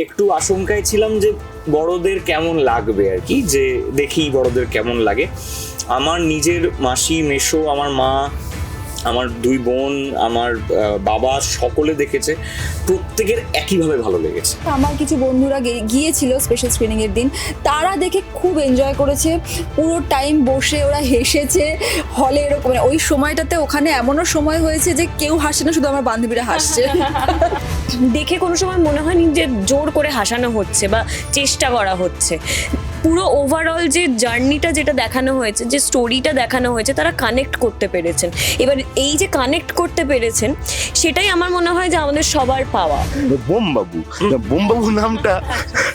একটু আশঙ্কায় ছিলাম যে বড়দের কেমন লাগবে আর কি, যে দেখি বড়দের কেমন লাগে। আমার নিজের মাসি, মেসো, আমার মা, আমার দুই বোন, আমার বাবা সকলে দেখেছে, প্রত্যেকের একইভাবে ভালো লেগেছে। আমার কিছু বন্ধুরা গিয়েছিল স্পেশাল স্ক্রিনিং এর দিন, তারা দেখে খুব এনজয় করেছে, পুরো টাইম বসে ওরা হেসেছে হলে। এরকম ওই সময়টাতে ওখানে এমনও সময় হয়েছে যে কেউ হাসে না, শুধু আমার বান্ধবীরা হাসছে। দেখে কোনো সময় মনে হয়নি যে জোর করে হাসানো হচ্ছে বা চেষ্টা করা হচ্ছে। পুরো ওভারঅল যে জার্নিটা যেটা দেখানো হয়েছে, যে স্টোরিটা দেখানো হয়েছে, তারা কানেক্ট করতে পেরেছেন। এবার এই যে কানেক্ট করতে পেরেছেন, সেটাই আমার মনে হয় যে আমাদের সবার পাওয়া। বোমবাবু, বোমবাবু নামটা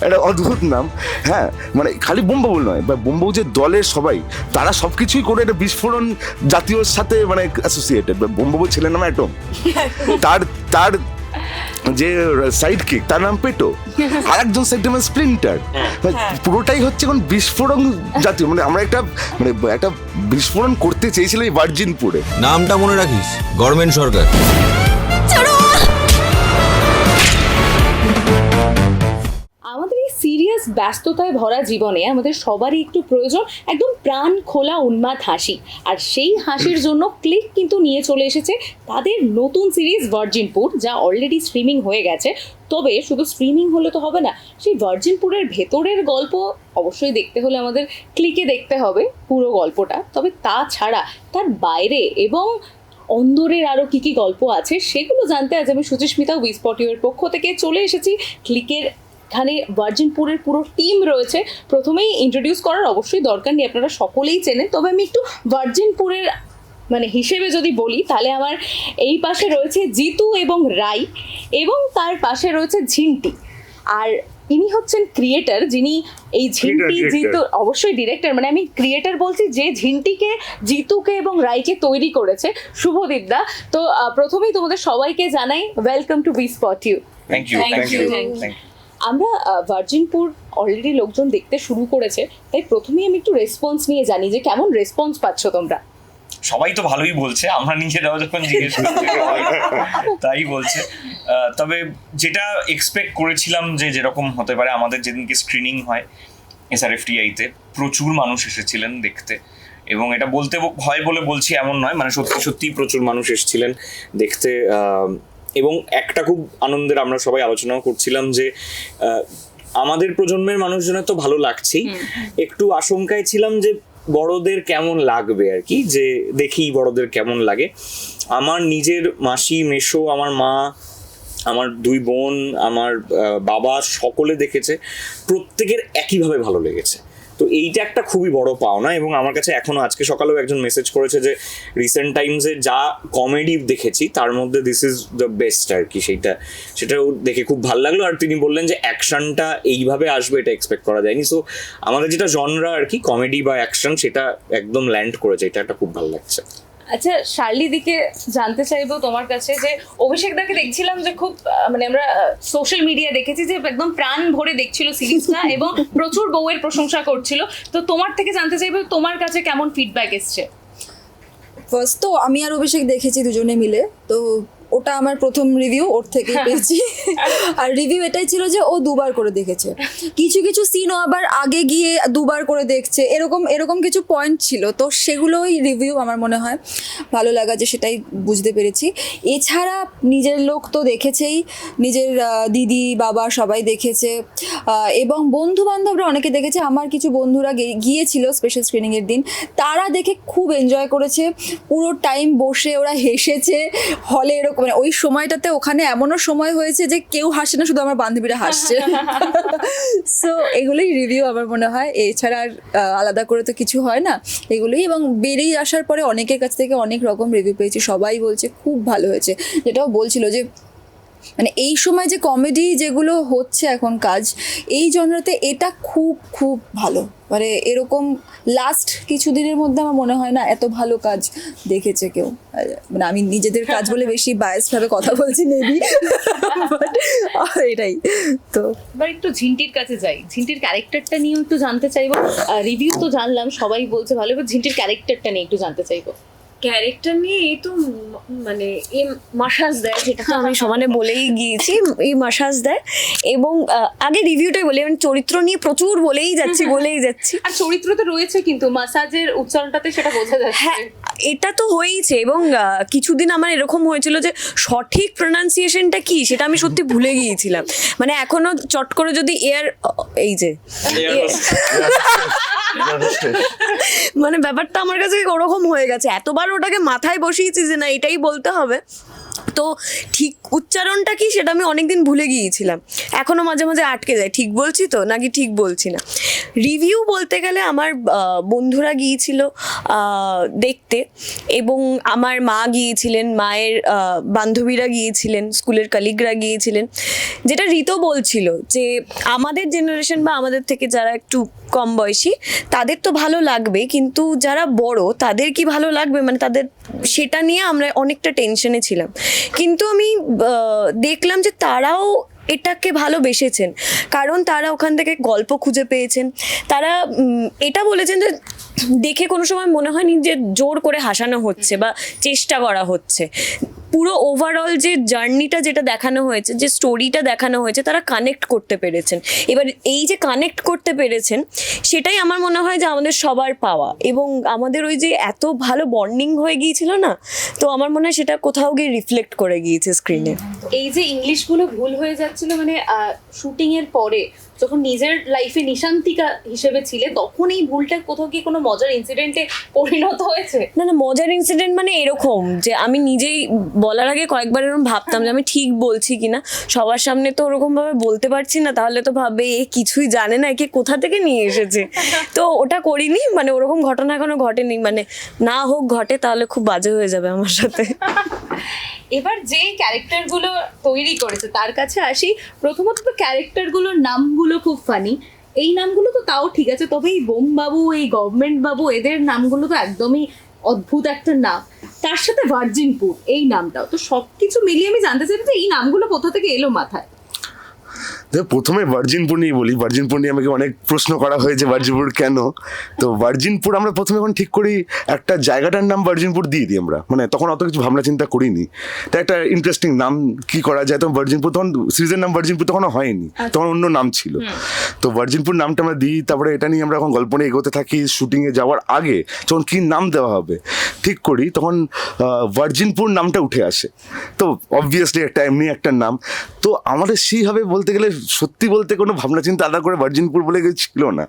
একটা অদ্ভুত নাম। হ্যাঁ, মানে খালি বোমবাবু নয়, বা বোমবাবু যে দলের সবাই, তারা সবকিছুই করে একটা বিস্ফোরণ জাতীয়র সাথে মানে অ্যাসোসিয়েটেড। বোমবাবু ছেলের নাম অ্যাটম, তার যে সাইড কিক তার নাম পেটো, আর একজন সাইড নাম স্প্লিন্টার। পুরোটাই হচ্ছে কোন বিস্ফোরণ জাতীয়, মানে আমরা একটা বিস্ফোরণ করতে চেয়েছিলাম এই ভার্জিনপুরে। নামটা মনে রাখিস, গভর্নমেন্ট সরকার। আমাদের এই সিরিয়াস ব্যস্ততায় ভরা জীবনে আমাদের সবারই একটু প্রয়োজন একদম প্রাণ খোলা উন্মাদ হাসি। আর সেই হাসির জন্য ক্লিক কিন্তু নিয়ে চলে এসেছে তাদের নতুন সিরিজ ভার্জিনপুর, যা অলরেডি স্ট্রিমিং হয়ে গেছে। তবে শুধু স্ট্রিমিং হলে তো হবে না, সেই ভার্জিনপুরের ভেতরের গল্প অবশ্যই দেখতে হলে আমাদের ক্লিকে দেখতে হবে পুরো গল্পটা। তবে তাছাড়া তার বাইরে এবং অন্দরের আরও কী কী গল্প আছে সেগুলো জানতে আজ আমি সুচিস্মিতা উই স্পট ইউ এর পক্ষ থেকে চলে এসেছি ক্লিকের। এখানে ভার্জিনপুরের পুরো টিম রয়েছে। প্রথমেই ইন্ট্রোডিউস করার অবশ্যই দরকার নেই, আপনারা সকলেই চেনেন। তবে আমি একটু ভার্জিনপুরের মানে হিসেবে যদি বলি, তাহলে আমার এই পাশে রয়েছে জিতু এবং রাই, এবং তার পাশে রয়েছে ঝিন্টি। আর ইনি হচ্ছেন ক্রিয়েটার, যিনি এই ঝিন্টি জিতু, অবশ্যই ডিরেক্টর, মানে আমি ক্রিয়েটার বলছি, যে ঝিন্টিকে, জিতুকে এবং রাইকে তৈরি করেছে, শুভদীপ দা। তো প্রথমেই তোমাদের সবাইকে জানাই welcome to we spot you. Thank you. আমরা ভার্জিনপুর অলরেডি লোকজন দেখতে শুরু করেছে, তাই প্রথমেই আমি একটু রেসপন্স নিয়ে জানি যে কেমন রেসপন্স পাচ্ছ তোমরা। সবাই তো ভালোই বলছে, আমরা নিজেরাও যখন জিজ্ঞেস করছি তাই বলছে। তবে যেটা এক্সপেক্ট করেছিলাম যে যেরকম হতে পারে, আমাদের যেদিনকে স্ক্রিনিং হয় SRFTI-তে প্রচুর মানুষ এসেছিলেন দেখতে। এবং এটা বলতে ভয় বলে বলছি এমন নয়, মানে সত্যি সত্যি প্রচুর মানুষ এসেছিলেন দেখতে। এবং একটা খুব আনন্দের, আমরা সবাই আলোচনাও করছিলাম যে আমাদের প্রজন্মের মানুষজনের তো ভালো লাগছেই, একটু আশঙ্কায় ছিলাম যে বড়দের কেমন লাগবে আর কি, যে দেখি বড়দের কেমন লাগে। আমার নিজের মাসি, মেসো, আমার মা, আমার দুই বোন, আমার বাবা সকলে দেখেছে, প্রত্যেকের একইভাবে ভালো লেগেছে। তো এইটা একটা খুবই বড় পাওনা। এবং আমার কাছে এখনো, আজকে সকালেও একজন মেসেজ করেছে যে রিসেন্ট টাইমসে যা কমেডি দেখেছি তার মধ্যে দিস ইজ দ্য বেস্ট আর কি। সেটাও দেখে খুব ভালো লাগলো। আর তিনি বললেন যে অ্যাকশনটা এইভাবে আসবে এটা এক্সপেক্ট করা যায়নি। সো আমাদের যেটা জনরা আর কি, কমেডি বা অ্যাকশন, সেটা একদম ল্যান্ড করেছে। এটা একটা খুব ভালো লাগছে। আচ্ছা, শার্লি দিকে জানতে চাইবো তোমার কাছে, যে অভিষেক দাকে দেখছিলাম যে খুব মানে আমরা সোশ্যাল মিডিয়া দেখেছি যে একদম প্রাণ ভরে দেখছিল সিরিজটা এবং প্রচুর বউয়ের প্রশংসা করছিল। তো তোমার থেকে জানতে চাইবো তোমার কাছে কেমন ফিডব্যাক এসছে। ফার্স্ট তো আমি আর অভিষেক দেখেছি দুজনে মিলে, তো ওটা আমার প্রথম রিভিউ ওর থেকেই পেয়েছি। আর রিভিউ এটাই ছিল যে ও দুবার করে দেখেছে, কিছু কিছু সিনও আবার আগে গিয়ে দুবার করে দেখছে, এরকম কিছু পয়েন্ট ছিল। তো সেগুলোই রিভিউ আমার মনে হয় ভালো লাগা, যে সেটাই বুঝতে পেরেছি। এছাড়া নিজের লোক তো দেখেছেই, নিজের দিদি বাবা সবাই দেখেছে, এবং বন্ধু বান্ধবরা অনেকে দেখেছে। আমার কিছু বন্ধুরা গিয়েছিল স্পেশাল স্ক্রিনিংয়ের দিন, তারা দেখে খুব এনজয় করেছে, পুরো টাইম বসে ওরা হেসেছে হলে। এরকম ওই সময়টাতে ওখানে এমনও সময় হয়েছে যে কেউ হাসে না, শুধু আমার বান্ধবীরা হাসছে। সো এগুলোই রিভিউ আমার মনে হয়, এছাড়া আর আলাদা করে তো কিছু হয় না এগুলোই। এবং বেরিয়ে আসার পরে অনেকের কাছ থেকে অনেক রকম রিভিউ পেয়েছি, সবাই বলছে খুব ভালো হয়েছে। যেটাও বলছিল যে মানে এই সময় যে কমেডি যেগুলো হচ্ছে এখন কাজ, এই জনরাতে এটা খুব খুব ভালো। মানে এরকম লাস্ট কিছুদিনের মধ্যে আমার মনে হয় না এত ভালো কাজ দেখেছে কেউ। মানে আমি নিজেদের কাজ বলে বেশি বায়াসভাবে কথা বলছি মেবি, এটাই তো। এবার একটু ঝিন্টির কাছে যাই, ঝিন্টির ক্যারেক্টারটা নিয়েও একটু জানতে চাইবো। রিভিউ তো জানলাম, সবাই বলছে ভালো, এবার ঝিন্টির ক্যারেক্টারটা নিয়ে একটু জানতে চাইবো। ক্যারেক্টার নিয়ে এই তো মানে এই মাসাজ দেয়, যেটা তো আমি সমানে বলেই গিয়েছি, এই মাসাজ দেয়। এবং আগে রিভিউটাই বলি, আমি চরিত্র নিয়ে প্রচুর বলেই যাচ্ছি। আর চরিত্র তো রয়েছে, কিন্তু মাসাজের উচ্চারণটাতে সেটা বোঝা যাচ্ছে। হ্যাঁ, এটা তো হয়েইছে। এবং কিছুদিন আমার এরকম হয়েছিল যে সঠিক প্রোনাউন্সিয়েশনটা কি সেটা আমি সত্যি ভুলে গিয়েছিলাম। মানে এখনো চট করে যদি এই যে মানে ব্যাপারটা আমার কাছে ওরকম হয়ে গেছে, এতবার ওটাকে মাথায় বসিয়েছি যে না এটাই বলতে হবে, তো ঠিক উচ্চারণটা কি সেটা আমি অনেকদিন ভুলে গিয়েছিলাম। এখনো মাঝে মাঝে আটকে যায়, ঠিক বলছি তো নাকি ঠিক বলছি না। রিভিউ বলতে গেলে আমার বন্ধুরা গিয়েছিল দেখতে, এবং আমার মা গিয়েছিলেন, মায়ের বান্ধবীরা গিয়েছিলেন, স্কুলের কালিগরা গিয়েছিলেন। যেটা ঋতো বলছিল যে আমাদের জেনারেশন বা আমাদের থেকে যারা একটু কম বয়সী তাদের তো ভালো লাগবে, কিন্তু যারা বড় তাদের কি ভালো লাগবে, মানে তাদের সেটা নিয়ে আমরা অনেকটা টেনশনে ছিলাম। কিন্তু আমি দেখলাম যে তারাও এটাকে ভালোবেসেছেন, কারণ তারা ওখান থেকে গল্প খুঁজে পেয়েছেন। তারা এটা বলেছেন যে দেখে কোনো সময় মনে হয়নি যে জোর করে হাসানো হচ্ছে বা চেষ্টা করা হচ্ছে। পুরো ওভারঅল যে জার্নিটা যেটা দেখানো হয়েছে, যে স্টোরিটা দেখানো হয়েছে, তারা কানেক্ট করতে পেরেছেন। এবার এই যে কানেক্ট করতে পেরেছেন সেটাই আমার মনে হয় যে আমাদের সবার পাওয়া, এবং আমাদের ওই যে এত ভালো বন্ডিং হয়ে গিয়েছিল না, তো আমার মনে হয় সেটা কোথাও গিয়ে রিফ্লেক্ট করে গিয়েছে স্ক্রিনে। এই যে ইংলিশগুলো ভুল হয়ে যাচ্ছিল, মানে শুটিং এর পরে যখন নিজের লাইফে নিশান্তিকা হিসেবে ছিলে, তখন এই ভুলটা কোথাও কি কোনো মজার ইনসিডেন্টে পরিণত হয়েছে? না মজার ইনসিডেন্ট মানে এরকম যে আমি নিজেই বলার আগে কয়েকবার এরকম ভাবতাম যে আমি ঠিক বলছি কিনা, সবার সামনে তো ওরকম ভাবে বলতে পারছি না, তাহলে তো ভাবে এ কিছুই জানে না, একে কোথা থেকে নিয়ে এসেছে। তো ওটা করিনি, মানে ওরকম ঘটনা এখনো ঘটেনি, মানে না হোক ঘটে তাহলে খুব বাজে হয়ে যাবে আমার সাথে। এবার যে ক্যারেক্টারগুলো তৈরি করেছে তার কাছে আসি। প্রথমত তো ক্যারেক্টারগুলোর নামগুলো খুব ফানি। এই নামগুলো তো তাও ঠিক আছে, তবে এই বোম বাবু, এই গভর্নমেন্ট বাবু, এদের নামগুলো তো একদমই অদ্ভুত একটা নাম। তার সাথে ভার্জিনপুর এই নামটাও, তো সবকিছু মিলিয়ে আমি জানতে চাই যে এই নামগুলো কোথা থেকে এলো মাথায়? প্রথমে ভার্জিনপুর নিয়ে বলি। ভার্জিনপুর নিয়ে আমাকে অনেক প্রশ্ন করা হয়েছে, ভার্জিনপুর কেন। তো ভার্জিনপুর আমরা প্রথমে যখন ঠিক করি একটা জায়গাটার নাম ভার্জিনপুর দিয়ে দিই আমরা, মানে তখন অত কিছু ভাবনা চিন্তা করিনি। তো একটা ইন্টারেস্টিং নাম কি করা যায়, তখন ভার্জিনপুর, তখন সিরিজের নাম ভার্জিনপুর তখন হয়নি, তখন অন্য নাম ছিল। তো ভার্জিনপুর নামটা আমরা দিই, তারপরে এটা নিয়ে আমরা এখন গল্প নিয়ে এগোতে থাকি। শুটিংয়ে যাওয়ার আগে যখন কী নাম দেওয়া হবে ঠিক করি, তখন ভার্জিনপুর নামটা উঠে আসে। তো অবভিয়াসলি একটা এমনি একটা নাম। তো আমাদের সেইভাবে বলতে গেলে সত্যি বলতে কোনো ভাবনা চিন্তা আলাদা করে ভার্জিনপুর বলে কিছু ছিল না।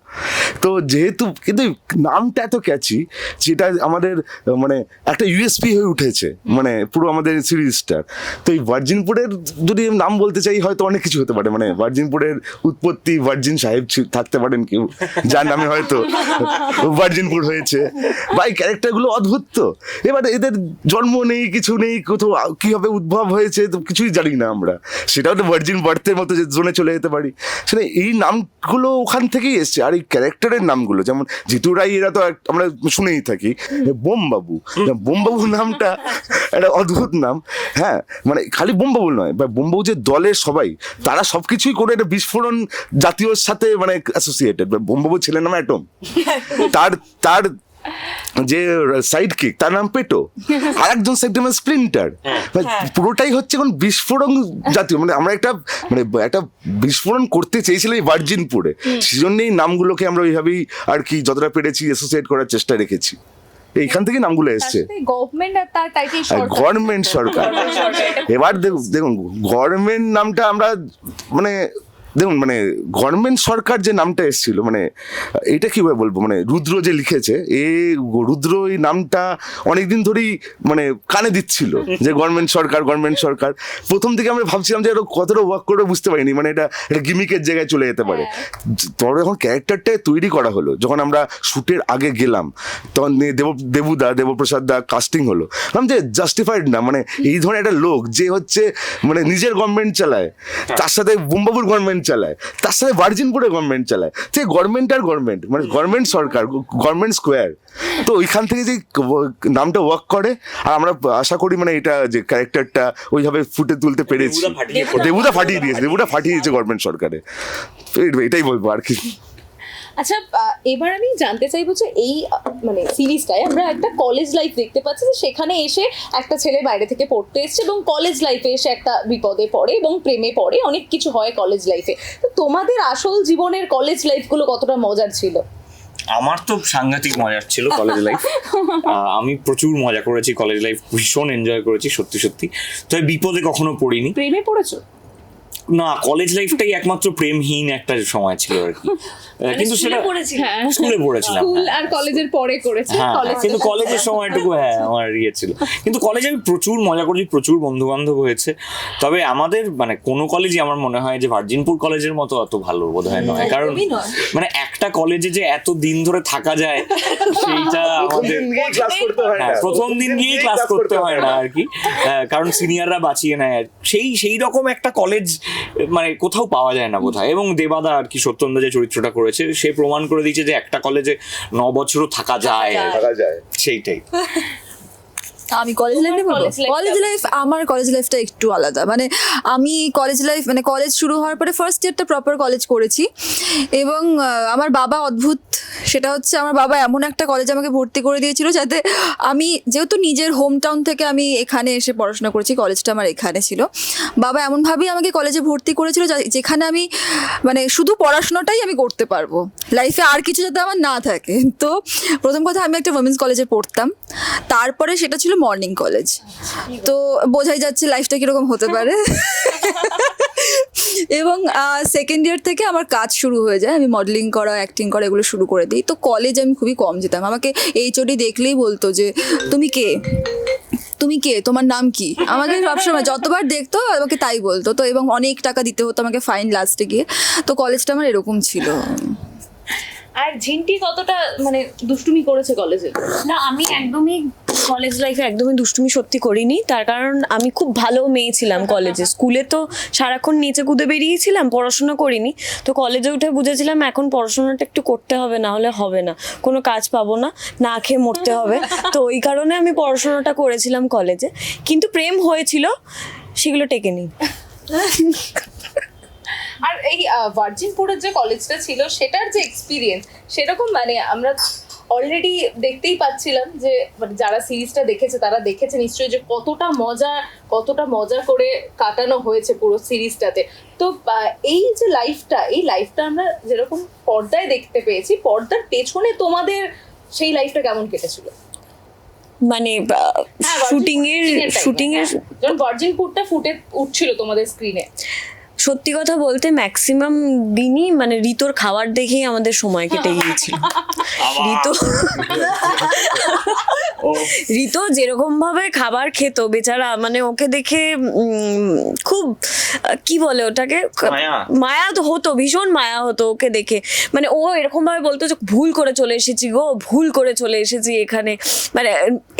তো যেহেতু কিন্তু নামটা এত ক্যাচি, যেটা আমাদের মানে একটা ইউএসপি হয়ে উঠেছে, মানে পুরো আমাদের সিরিজটার। তো এই ভার্জিনপুরের যদি নাম বলতে চাই, হয়তো অনেক কিছু হতে পারে। মানে ভার্জিনপুরের উৎপত্তি ভার্জিন সাহেব থাকতে পারেন কেউ, যার নামে হয়তো ভার্জিনপুর হয়েছে। বা এই ক্যারেক্টারগুলো অদ্ভুত। তো এবার এদের জন্ম নেই, কিছু নেই, কোথাও কীভাবে উদ্ভব হয়েছে তো কিছুই জানি না আমরা। সেটাও তো ভার্জিন বার্থের মতো যে জোনে চলে যেতে পারি, সেটা এই নামগুলো ওখান থেকেই এসছে। আর এই ক্যারেক্টারের নামগুলো যেমন জিতু রাই, এরা তো আমরা শুনেই থাকি। বোমবাবু, বোমবাবু নামটা একটা অদ্ভুত নাম। হ্যাঁ, মানে খালি বোমবাবু নয়, বা বোমবাবু যে দলের সবাই, তারা সব কিছুই করে একটা বিস্ফোরণ জাতীয়র সাথে মানে অ্যাসোসিয়েটেড। বোমবাবু ছেলের নাম অ্যাটম, তার যে সাইড কিক তার নাম পেটো, আর একজন সাইড নাম স্প্লিন্টার। পুরোটাই হচ্ছে কোন বিস্ফোরণ জাতীয়, মানে আমরা একটা বিস্ফোরণ করতে চেয়েছিলাম এই ভার্জিনপুরে, সেজন্যই নামগুলোকে আমরা ওইভাবেই আর কি যতটা পেরেছি অ্যাসোসিয়েট করার চেষ্টা রেখেছি। এইখান থেকে নামগুলো এসছে। গভর্নমেন্ট আর তার টাইটেল গভর্নমেন্ট সরকার। এবার দেখুন গভর্নমেন্ট নামটা আমরা মানে দেখুন মানে গভর্নমেন্ট সরকার যে নামটা এসেছিল, মানে এটা কীভাবে বলবো, মানে রুদ্র যে লিখেছে, রুদ্র এই নামটা অনেকদিন ধরেই মানে কানে দিচ্ছিল যে গভর্নমেন্ট সরকার। প্রথম থেকে আমরা ভাবছিলাম যে এটা কতটা ওয়ার্ক করে বুঝতে পারিনি, মানে এটা গিমিকের জায়গায় চলে যেতে পারে। তবে যখন ক্যারেক্টারটা তৈরি করা হলো, যখন আমরা শ্যুটের আগে গেলাম, তখন দেবপ্রসাদ দা কাস্টিং হলো, ভাবলাম যে জাস্টিফাইড না, মানে এই ধরনের একটা লোক যে হচ্ছে মানে নিজের গভর্নমেন্ট চালায়, তার সাথে বোমবাবুর গভর্নমেন্ট চালায়, তার সাথে ভার্জিনপুরে গভর্নমেন্ট চালায়, সে গভর্নমেন্ট আর গভর্নমেন্ট, মানে গভর্নমেন্ট সরকার, গভর্নমেন্ট স্কোয়ার। তো ওইখান থেকে যে নামটা ওয়ার্ক করে, আর আমরা আশা করি মানে এটা যে ক্যারেক্টারটা ওইভাবে ফুটে তুলতে পেরেছি। দেবুদা ফাটিয়ে দিয়েছে গভর্নমেন্ট সরকারে, এটাই বলবো আর কি। আচ্ছা, এবার আমি জানতে চাইবো যে এই মানে সিরিজটায় আমরা একটা কলেজ লাইফ দেখতে পাচ্ছি, যে সেখানে এসে একটা ছেলে বাইরে থেকে পড়তে এসছে এবং কলেজ লাইফে এসে একটা বিপদে পড়ে এবং প্রেমে পড়ে, অনেক কিছু হয় কলেজ লাইফে। তো তোমাদের আসল জীবনের কলেজ লাইফগুলো কতটা মজার ছিল? আমার তো সাংঘাতিক মজার ছিল কলেজ লাইফ। আমি প্রচুর মজা করেছি কলেজ লাইফ, ভীষণ এনজয় করেছি সত্যি সত্যি। তবে বিপদে কখনো পড়িনি। প্রেমে পড়েছো? না, কলেজ লাইফটাই একমাত্র প্রেমহীন একটা সময় ছিল আর কি। কিন্তু সেটা স্কুলে পড়েছিলাম। স্কুল আর কলেজের পরে করেছি। হ্যাঁ, কিন্তু কলেজের সময়টুকু আমার ইয়ে ছিল। কিন্তু কলেজে আমি প্রচুর মজা করেছি, প্রচুর বন্ধু বান্ধব হয়েছে। তবে আমাদের মানে কোনো কলেজই আমার মনে হয় যে ভার্জিনপুর কলেজের মতো অত ভালো বোধহয় নয়। কারণ মানে একটা কলেজে যে এত দিন ধরে থাকা যায় সেইটা আমাদের প্রথম দিন গিয়ে ক্লাস করতে হয় না আর কি। কারণ সিনিয়ররা বাঁচিয়ে নেয়। সেই রকম একটা কলেজ মানে কোথাও পাওয়া যায় না বোধহয়। এবং দেবাদা আর কি, সত্যেন্দ্র যে চরিত্রটা করেছে সে প্রমাণ করে দিয়েছে যে একটা কলেজে 9 বছরও থাকা যায়। সেইটাই। আমি কলেজ লাইফে কলেজ লাইফ, আমার কলেজ লাইফটা একটু আলাদা। মানে আমি কলেজ লাইফ মানে কলেজ শুরু হওয়ার পরে ফার্স্ট ইয়ারটা প্রপার কলেজ করেছি এবং আমার বাবা অদ্ভুত, সেটা হচ্ছে আমার বাবা এমন একটা কলেজে আমাকে ভর্তি করে দিয়েছিল যাতে আমি, যেহেতু নিজের হোম টাউন থেকে আমি এখানে এসে পড়াশোনা করেছি, কলেজটা আমার এখানে ছিল, বাবা এমনভাবেই আমাকে কলেজে ভর্তি করেছিল যেখানে আমি মানে শুধু পড়াশোনাটাই আমি করতে পারবো, লাইফে আর কিছু যাতে আমার না থাকে। তো প্রথম কথা আমি একটা উইমেন্স কলেজে পড়তাম, তারপরে সেটা ছিল মর্নিং কলেজ। তো বোঝাই যাচ্ছে লাইফটা কীরকম হতে পারে। এবং সেকেন্ড ইয়ার থেকে আমার কাজ শুরু হয়ে যায়, আমি মডেলিং করা, অ্যাক্টিং করা এগুলো শুরু করে দিই। তো কলেজ আমি খুবই কম যেতাম। আমাকে এইচওডি দেখলেই বলতো যে তুমি কে, তোমার নাম কি? আমাকে সবসময় যতবার দেখতো আমাকে তাই বলতো। তো এবং অনেক টাকা দিতে হতো আমাকে ফাইন লাস্টে গিয়ে। তো কলেজটা আমার এরকম ছিল। আর ঝিন্টি কতটা মানে দুষ্টুমি করেছে কলেজে? না, আমি একদমই কলেজ লাইফে একদমই দুষ্টুমি সত্যি করিনি। তার কারণ আমি খুব ভালো মেয়ে ছিলাম কলেজে। স্কুলে তো সারাক্ষণ নিচে কুদে বেরিয়েছিলাম, পড়াশোনা করিনি। তো কলেজে উঠে বুঝেছিলাম এখন পড়াশোনাটা একটু করতে হবে, না হলে হবে না, কোনো কাজ পাবো না, না খেয়ে মরতে হবে। তো ওই কারণে আমি পড়াশোনাটা করেছিলাম কলেজে। কিন্তু প্রেম হয়েছিল, সেগুলো টেকেনি। আর এই ভার্জিনপুরের যে কলেজটা ছিল সেটার যে এক্সপিরিয়েন্স, সেরকম মানে আমরা অলরেডি দেখতেই পাচ্ছিলাম যে মানে যারা সিরিজটা দেখেছে তারা দেখেছে নিশ্চয়ই যে কতটা মজা করে কাটানো হয়েছে পুরো সিরিজটাতে। তো এই যে লাইফটা আমরা যেরকম পর্দায় দেখতে পেয়েছি, পর্দার পেছনে তোমাদের সেই লাইফটা কেমন কেটেছিল? মানে শুটিং এর যখন ভার্জিনপুরটা ফুটে উঠছিল তোমাদের স্ক্রিনে, সত্যি কথা বলতে ম্যাক্সিমাম দিনই মানে ঋতুর খাবার দেখেই আমাদের সময় কেটে গিয়েছিল। ঋতু যেরকম ভাবে খাবার খেত বেচারা, মানে ওকে দেখে খুব কি বলে ওটাকে, মায়া তো হতো, ভীষণ মায়া হতো ওকে দেখে। মানে ও এরকম ভাবে বলতো যে ভুল করে চলে এসেছি গো, ভুল করে চলে এসেছি এখানে। মানে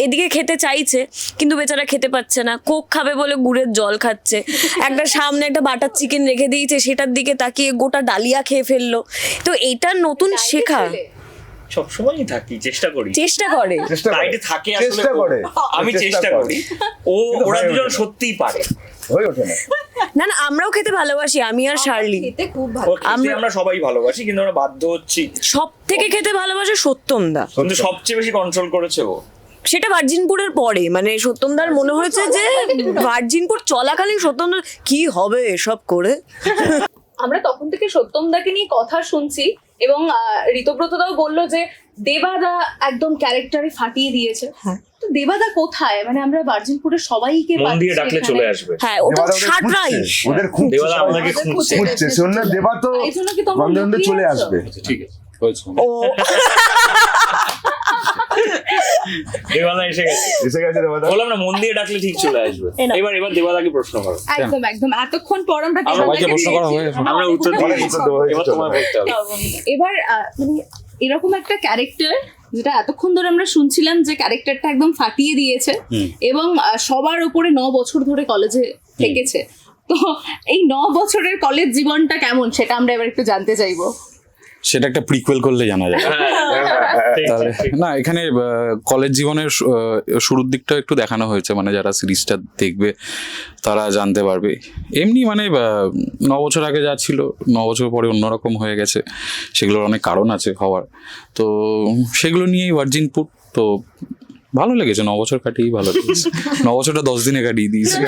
এদিকে খেতে চাইছে কিন্তু বেচারা খেতে পাচ্ছে না, কোক খাবে বলে গুড়ের জল খাচ্ছে। একটা সামনে একটা বাটার চিকেন রেখে দিয়েছে, সেটার দিকে তাকিয়ে গোটা ডালিয়া খেয়ে ফেললো। তো এটা নতুন শেখা। সবসময়ই থাকি, চেষ্টা করে থাকে চেষ্টা করে। আমি চেষ্টা করি, ওরা দুজন সত্যিই পারে। না, আমরাও খেতে ভালোবাসি, আমি আর শার্লি। খেতে খুব ভালো। আমরা সবাই ভালোবাসি, কিন্তু আমরা বাধ্য হচ্ছি। সব থেকে খেতে ভালোবাসে সত্যমদা, কিন্তু সবচেয়ে বেশি কন্ট্রোল করেছে ও। সেটা ভার্জিনপুরের পরে। মানে সত্যমদার মনে হয়েছে যে ভার্জিনপুর চলাকালীন সত্যমদার কি হবে এসব করে। আমরা তখন থেকে সত্যমদাকে নিয়ে কথা শুনছি এবং ঋতব্রতদাও বললো যে দেবাদা একদম ক্যারেক্টারে ফাটিয়ে দিয়েছে। তো দেবাদা কোথায়? মানে আমরা ভার্জিনপুরের সবাইকে মন দিয়ে ডাকলে চলে আসবে। হ্যাঁ, ওটা সারপ্রাইজ। ওদের খুঁজছে, দেবাদা আমাদেরকে খুঁজছে। শোন না, দেবা তো বন্ধে চলে আসবে। ঠিক আছে, ও দেবাদা এসে গেছে দেবাদা। বললাম না, মন দিয়ে ডাকলে ঠিক চলে আসবে। এবার দেবাদাকে প্রশ্ন করো। একদম এতক্ষণ পর আমরা প্রশ্ন করা হয়ে আমরা উত্তর দিয়ে এবার তোমায় বলতে হবে। এবার মানে এরকম একটা ক্যারেক্টার যেটা এতক্ষণ ধরে আমরা শুনছিলাম যে ক্যারেক্টারটা একদম ফাটিয়ে দিয়েছে এবং সবার উপরে 9 বছর ধরে কলেজে থেকেছে। তো এই 9 বছরের কলেজ জীবনটা কেমন সেটা আমরা এবার একটু জানতে চাইবো। সেটা একটা প্রিকুয়েল করলে জানা যায়। তাহলে না এখানে কলেজ জীবনের শুরুর দিকটা একটু দেখানো হয়েছে, মানে যারা সিরিজটা দেখবে তারা জানতে পারবে। এমনি মানে 9 বছর আগে যা ছিল 9 বছর পরে অন্যরকম হয়ে গেছে, সেগুলোর অনেক কারণ আছে হওয়ার, তো সেগুলো নিয়েই ভার্জিনপুর। তো ভালো লেগেছে, 9 বছর কাটিয়েই ভালো লেগেছে। 9 বছরটা 10 দিনে কাটিয়ে দিয়েছি।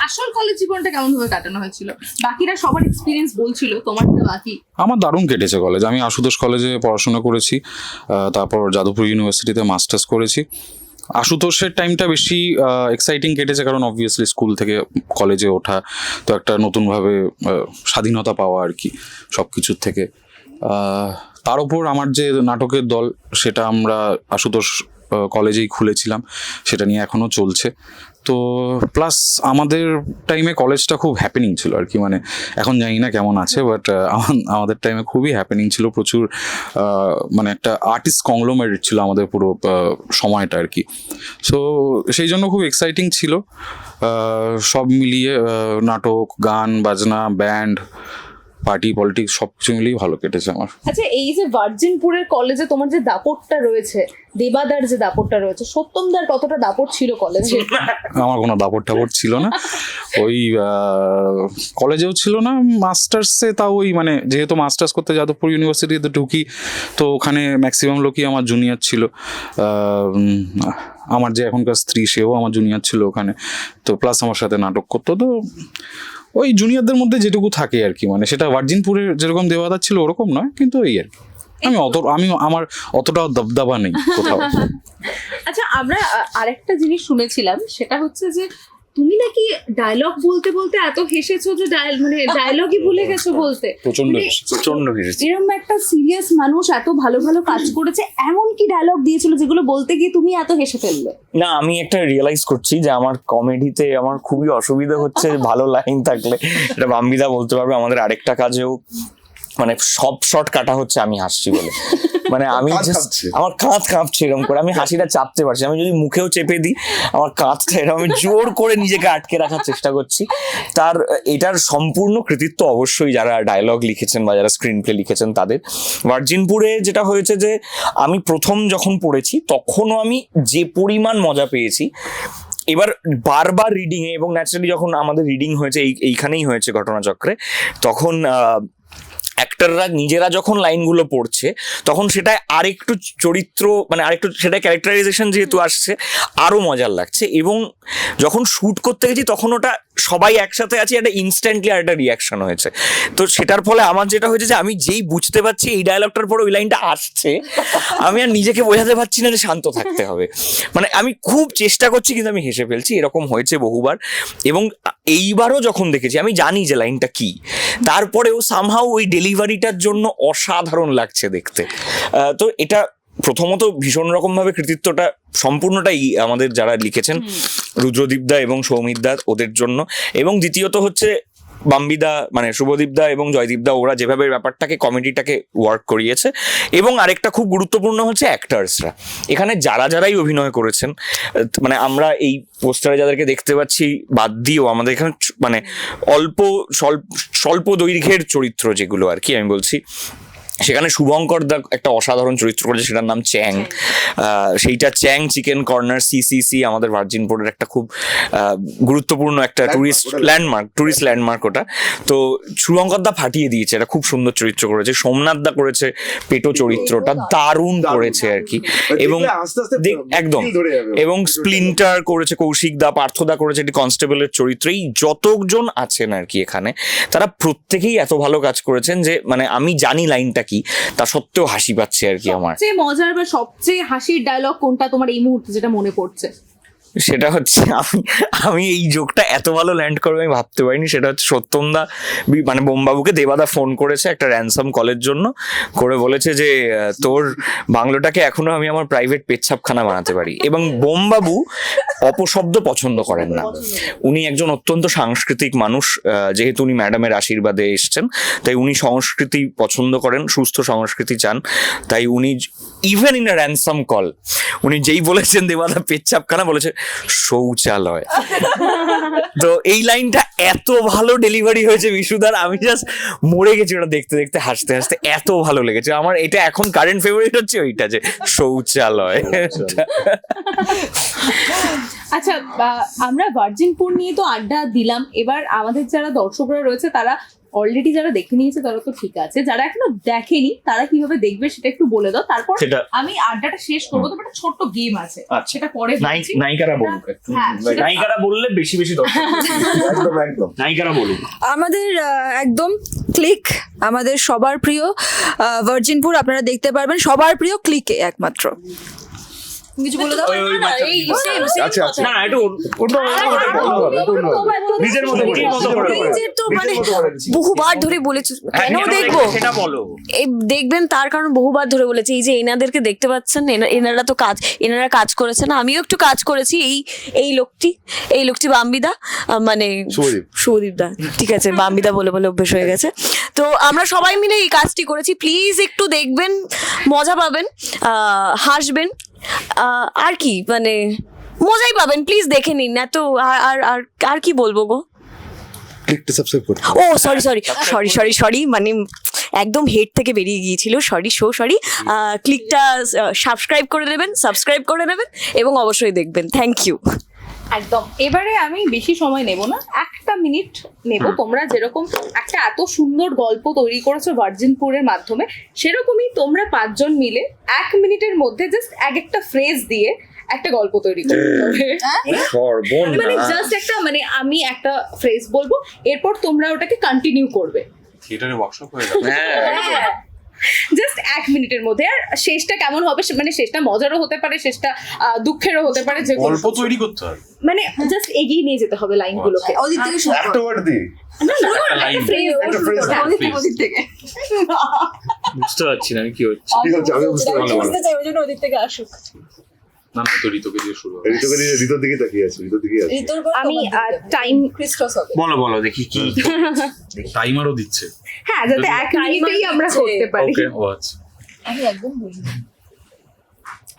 আসল কলেজ জীবনটা কেমন ভাবে কাটানো হয়েছিল? বাকিরা সবার এক্সপিরিয়েন্স বলছিল, তোমারটা বাকি। আমার দারুণ কেটেছে কলেজ। আমি আশুতোষ কলেজে পড়াশোনা করেছি, তারপর যাদবপুর ইউনিভার্সিটিতে মাস্টার্স করেছি। আশুতোষের টাইমটা বেশি এক্সাইটিং কেটেছে, কারণ অবভিয়াসলি স্কুল থেকে কলেজে ওঠা, তো একটা নতুনভাবে স্বাধীনতা পাওয়া আর কি সব কিছুর থেকে। তার উপর আমার যে নাটকের দল, সেটা আমরা আশুতোষ কলেজেই খুলেছিলাম, সেটা নিয়ে এখনও চলছে। তো প্লাস আমাদের টাইমে কলেজটা খুব হ্যাপেনিং ছিল আর কি, মানে এখন জানি না কেমন আছে, বাট আমাদের টাইমে খুবই হ্যাপেনিং ছিল, প্রচুর মানে একটা আর্টিস্ট কংগ্লোমেরেট ছিল আমাদের পুরো সময়টা আর কি। সো সেই জন্য খুব এক্সাইটিং ছিল সব মিলিয়ে, নাটক, গান বাজনা, ব্যান্ড, পার্টি, পলিটিক্স সব কিছু মিলিয়ে ভালো কেটেছে আমার। আচ্ছা, এই যে ভার্জিনপুরের কলেজে তোমার যে দাপটটা রয়েছে, দেবাদার যে দাপটটা রয়েছে, সত্যমদার কতটা দাপট ছিল কলেজে? আমার কোনো দাপট টাপট ছিল না, ওই কলেজেও ছিল না, মাস্টার্সে তাও ওই মানে যেহেতু মাস্টার্স করতে যাদবপুর ইউনিভার্সিটিতে ঢুকি, তো ওখানে ম্যাক্সিমাম লোকই আমার জুনিয়র ছিল। আমার যে এখনকার স্ত্রী, সেও আমার জুনিয়র ছিল ওখানে, তো প্লাস আমার সাথে নাটক করতো। তো ওই জুনিয়রদের মধ্যে যেটুকু থাকে আর কি, মানে সেটা ভার্জিনপুরের যেরকম দেওয়াদার ছিল ওরকম নয়, কিন্তু এই আর কি। আমার অতটাও দবদবা নেই কোথাও। আচ্ছা, আমরা আরেকটা জিনিস শুনেছিলাম, সেটা হচ্ছে যে তুমি নাকি ডায়লগ বলতে বলতে এত হেসেছো যে মানে ডায়লগই ভুলে গেছো বলতে। প্রচন্ড এরকম একটা সিরিয়াস মানুষ এত ভালো ভালো কাজ করেছে, এমন কি ডায়লগ দিয়েছিল যেগুলো বলতে গিয়ে তুমি এত হেসে ফেললে? না, আমি একটা রিয়েলাইজ করছি যে আমার কমেডিতে আমার খুবই অসুবিধা হচ্ছে ভালো লাইন থাকলে। এটা বাম্বিদা বলতে পারবে, আমাদের আরেকটা কাজেও মানে সব শর্ট কাটা হচ্ছে আমি হাসছি বলে। মানে আমি আমার কাঁধ কাঁপছে এরকম করে, আমি হাসিটা চাপতে পারছি। আমি যদি মুখেও চেপে দিই, আমার কাঁধটা এরকম আমি জোর করে নিজেকে আটকে রাখার চেষ্টা করছি। এটার সম্পূর্ণ কৃতিত্ব অবশ্যই যারা ডায়লগ লিখেছেন বা যারা স্ক্রিন প্লে লিখেছেন তাদের। ভার্জিনপুরে যেটা হয়েছে যে আমি প্রথম যখন পড়েছি তখনও আমি যে পরিমাণ মজা পেয়েছি, এবার বারবার রিডিং এ, এবং ন্যাচারালি যখন আমাদের রিডিং হয়েছে এইখানেই হয়েছে ঘটনাচক্রে, তখন অ্যাক্টররা নিজেরা যখন লাইনগুলো পড়ছে তখন সেটায় আরেকটু চরিত্র, মানে আরেকটু সেটা ক্যারেক্টারাইজেশন যেহেতু আসছে, আরো মজার লাগছে। এবং যখন শুট করতে গেছি তখন ওটা সবাই একসাথে আছি, একটা ইনস্ট্যান্টলি আর একটা রিয়াকশন হয়েছে। তো সেটার ফলে আমার যেটা হয়েছে যে আমি যেই বুঝতে পারছি এই ডায়লগটার পরে ওই লাইনটা আসছে, আমি আর নিজেকে বোঝাতে পারছি না যে শান্ত থাকতে হবে। মানে আমি খুব চেষ্টা করছি কিন্তু আমি হেসে ফেলছি, এরকম হয়েছে বহুবার। এবং এইবারও যখন দেখেছি, আমি জানি যে লাইনটা কি, তারপরেও সামহাউ ওই ডেলিভারিটার জন্য অসাধারণ লাগছে দেখতে। তো এটা প্রথমত ভীষণ রকম ভাবে কৃতিত্বটা সম্পূর্ণটাই আমাদের যারা লিখেছেন, রুদ্রদীপদা এবং সৌমিতদা, ওদের জন্য। এবং দ্বিতীয়ত হচ্ছে বাম্বিদা, মানে শুভদীপদা এবং জয়দীপদা, ওরা যেভাবে ব্যাপারটাকে কমেডিটাকে ওয়ার্ক করিয়েছে। এবং আরেকটা খুব গুরুত্বপূর্ণ হচ্ছে অ্যাক্টার্সরা, এখানে যারাই অভিনয় করেছেন, মানে আমরা এই পোস্টারে যাদেরকে দেখতে পাচ্ছি বাদ দিয়েও আমাদের এখানে মানে স্বল্প দৈর্ঘ্যের চরিত্র যেগুলো আর কি আমি বলছি, সেখানে শুভঙ্কর দা একটা অসাধারণ চরিত্র করেছে, সেটার নাম চ্যাং। সেইটা চ্যাং চিকেন কর্নার সিসিসি, আমাদের ভার্জিনপুরের একটা খুব গুরুত্বপূর্ণ একটা টুরিস্ট ল্যান্ডমার্ক ওটা। তো শুভঙ্কর দা ফাটিয়ে দিয়েছে, এটা খুব সুন্দর চরিত্র করেছে। সোমনাথ দা করেছে পেটো চরিত্রটা, দারুণ করেছে আর কি। এবং একদম, এবং স্প্লিন্টার করেছে কৌশিক দা, পার্থ দা করেছে একটি কনস্টেবলের চরিত্র। এই যতজন আছেন আর কি এখানে, তারা প্রত্যেকেই এত ভালো কাজ করেছেন যে মানে আমি জানি লাইনটা কি, তা সত্ত্বেও হাসি পাচ্ছে আর কি আমার। সবচেয়ে মজার বা সবচেয়ে হাসির ডায়লগ কোনটা তোমার এই মুহূর্তে যেটা মনে পড়ছে? সেটা হচ্ছে আমি এই জোকটা এত ভালো ল্যান্ড করবে আমি ভাবতে পারিনি। সেটা হচ্ছে সত্যমদা মানে বোমবাবুকে দেবাদা ফোন করেছে একটা র্যানসাম কলের জন্য, করে বলেছে যে তোর বাংলোটাকে এখনো আমি আমার প্রাইভেট পেচ্ছাপখানা বানাতে পারি। এবং বোমবাবু অপশব্দ পছন্দ করেন না, উনি একজন অত্যন্ত সাংস্কৃতিক মানুষ, যেহেতু উনি ম্যাডামের আশীর্বাদে এসছেন, তাই উনি সংস্কৃতি পছন্দ করেন, সুস্থ সংস্কৃতি চান। তাই উনি even in a ransom call উনি যেই বলেছেন দেবাদা পেচ্ছাপখানা, বলেছে শৌচালয়। তো এই লাইনটা এত ভালো ডেলিভারি হয়েছে বিশুদার, আমি জাস্ট মরে গেছি ওটা দেখতে দেখতে, হাসতে হাসতে, এত ভালো লেগেছে আমার। এটা এখন কারেন্ট ফেভারিট হচ্ছে ওইটা, যে শৌচালয়। আচ্ছা, আমরা ভার্জিনপুর নিয়ে তো আড্ডা দিলাম, এবার আমাদের যারা দর্শকরা রয়েছে তারা অলরেডি যারা দেখে নিয়েছে তারা তো ঠিক আছে, যারা এখনো দেখেনি তারা কিভাবে দেখবে সেটা একটু বলে দাও, তারপর সেটা আমি আড্ডাটা শেষ করবো। তো একটা ছোট্ট গেম আছে, আচ্ছা। সেটা পরে বলছি। নায়িকারা বলুক একটু। হ্যাঁ, সেটা- নায়িকারা বললে বেশি বেশি দর্শক। একদম একদম। নায়িকারা বলুক। আমাদের একদম ক্লিক, আমাদের সবার প্রিয় ভার্জিনপুর আপনারা দেখতে পারবেন সবার প্রিয় ক্লিকে একমাত্র। কিছু বলে দাও। আচ্ছা আচ্ছা। না একটু নিজের মতো করে, নিজের মতো করে। নিজের তো মানে নিজের মতো করে। বহুবার ধরে বলেছি, হ্যাঁ, কেন কেন দেখবো সেটা বলো। এই দেখবেন, তার কারণ বহুবার ধরে বলেছি, এই যে এনাদেরকে দেখতে পাচ্ছেন, এনারা তো এনারা কাজ করেছেন, আমিও একটু কাজ করেছি। এই লোকটি বাম্বিদা, মানে শুভদীপ। শুভদীপ দা, ঠিক আছে, বাম্বিদা বলে বলে অভ্যেস হয়ে গেছে। তো আমরা সবাই মিলে এই কাজটি করেছি, প্লিজ একটু দেখবেন, মজা পাবেন, হাসবেন, আর কি মানে মজাই পাবেন, প্লিজ দেখে নিন। না তো আর কি বলবো গো। ক্লিকটা সাবস্ক্রাইব করতে। ও সরি, মানে একদম হেড থেকে বেরিয়ে গিয়েছিল, সরি। ক্লিকটা সাবস্ক্রাইব করে নেবেন এবং অবশ্যই দেখবেন। Thank you. একদম। এবারে আমি বেশি সময় নেব না, 1 মিনিট নেব। তোমরা যেরকম একটা এত সুন্দর গল্প তৈরি করেছো ভার্জিনপুরের মাধ্যমে, সেরকমই তোমরা 5 জন মিলে 1 মিনিটের মধ্যে জাস্ট একটা ফ্রেজ দিয়ে একটা গল্প তৈরি করতে হবে। মানে জাস্ট একটা, মানে আমি একটা ফ্রেজ বলবো, এরপর তোমরা ওটাকে কন্টিনিউ করবে। থিয়েটারে ওয়ার্কশপ হয়ে গেল। হ্যাঁ, জাস্ট 1 মিনিটের মধ্যে। আর শেষটা কেমন হবে, মানে শেষটা মজারও হতে পারে, শেষটা দুঃখেরও হতে পারে, যে গল্প তৈরি করতে হবে, মানে জাস্ট এগিয়ে নিয়ে যেতে হবে লাইনগুলোকে। ওদিক থেকে শুরু একটা ওয়ার্ড দি। না, একটা phrase, একটা phrase। ওদিক থেকে বুঝতে পারছি না আমি কি হচ্ছে। ঠিক আছে, আমি বুঝতে পারলাম। বুঝতে চাই, ওই জন্য ওদিক থেকে আসুক। না তো ঋতুকে দিয়ে শুরু হবে। ঋতুকে নিয়ে ঋতুর দিকে তাকিয়ে আছে, ঋতুর দিকে আছে। ঋতুর পর আমি টাইম, ক্রিস্টস হবে। বলো দেখি কি। টাইমারও দিচ্ছে। হ্যাঁ, যাতে 1 মিনিটেই আমরা করতে পারি। ওকে, ও আচ্ছা। আমি একদম বুঝি না।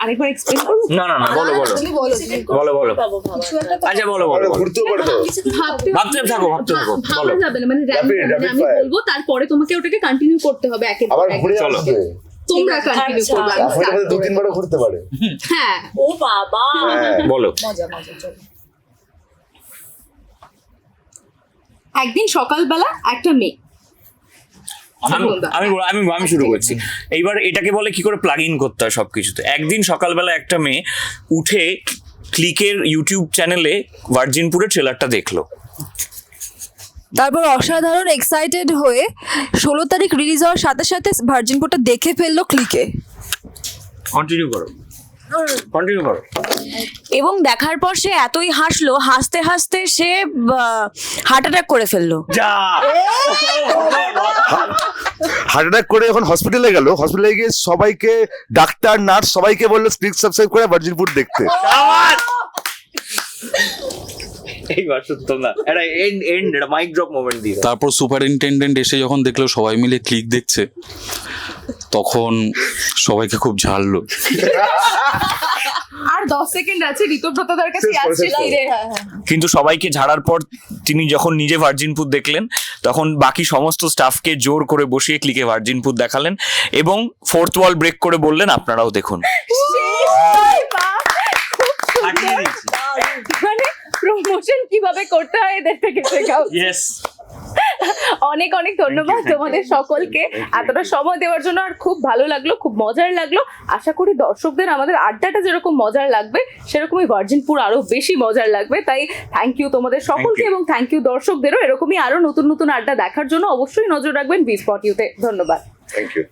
আরেকবার এক্সপ্লেইন করবো। না বলো তুমি বলো, বলো কিছু একটা তো আচ্ছা বলো ঘুরতেও পারে তো। ভাবতে থাকো ভাবা যাবে না, মানে Rapid আমি fire। বলবো, তারপরে তোমাকে ওটাকে কন্টিনিউ করতে হবে একের আবার পর এক। ঘুরে চলো। আসবে। তোমরা কন্টিনিউ আচ্ছা। করবে, আমি হয়তো start হয়তো 2-3 বারও ঘুরতে পারে। হ্যাঁ। ও বাবা, হ্যাঁ। বলো। মজা চলো। একদিন সকালবেলা একটা মেয়ে, আমি শুরু করছি। এইবার এটাকে বলে কি করে প্লাগ ইন করতে হয় সবকিছুতে। একদিন সকালবেলা একটা মেয়ে উঠে ক্লিকের ইউটিউব চ্যানেলে ভার্জিনপুরের ট্রেলারটা দেখলো। তারপর অসাধারণ এক্সাইটেড হয়ে 16 তারিখ রিলিজ হওয়ার সাথে সাথে ভার্জিনপুরটা দেখে ফেললো ক্লিকে। কন্টিনিউ করো। এবং দেখার পর সে এতই হাসলো, হাসতে হাসতে সে হার্ট অ্যাটাক করে ফেললো। যা হার্ট অ্যাটাক করে যখন হসপিটালে গেল, হসপিটালে গিয়ে সবাইকে, ডাক্তার নার্স সবাইকে বললো ক্লিক সাবস্ক্রাইব করে ভার্জিনপুর দেখতে। এইবার সত্য না, এটা এন্ড এটা মাইক ড্রপ মোমেন্ট দিয়ে। তারপর সুপারিনটেন্ডেন্ট এসে যখন দেখলো সবাই মিলে ক্লিক দেখছে, তখন সবাইকে খুব ঝাড়লো। আর 10 সেকেন্ড আছে, ঋতুব্রতদার কাছে শেষ করে, আসছে শেষ করে। লাইরে। কিন্তু সবাইকে ঝাড়ার পর তিনি যখন নিজে ভার্জিনপুর দেখলেন, তখন বাকি সমস্ত স্টাফকে জোর করে বসিয়ে ক্লিকে ভার্জিনপুর দেখালেন এবং 4th ওয়াল ব্রেক করে বললেন আপনারাও দেখুন। মানে প্রমোশন কিভাবে করতে হয় এদের থেকে শেখাও। ইয়েস, অনেক অনেক ধন্যবাদ তোমাদের সকলকে এতটা সময় দেওয়ার জন্য। আর খুব ভালো লাগলো, খুব মজার লাগলো। আশা করি দর্শকদের আমাদের আড্ডাটা যেরকম মজার লাগবে, সেরকমই ভার্জিনপুর আরো বেশি মজার লাগবে। তাই থ্যাংক ইউ তোমাদের সকলকে, এবং থ্যাংক ইউ দর্শকদেরও। এরকমই আরো নতুন নতুন আড্ডা দেখার জন্য অবশ্যই নজর রাখবেন বি স্পট ইউতে। ধন্যবাদ। Thank you.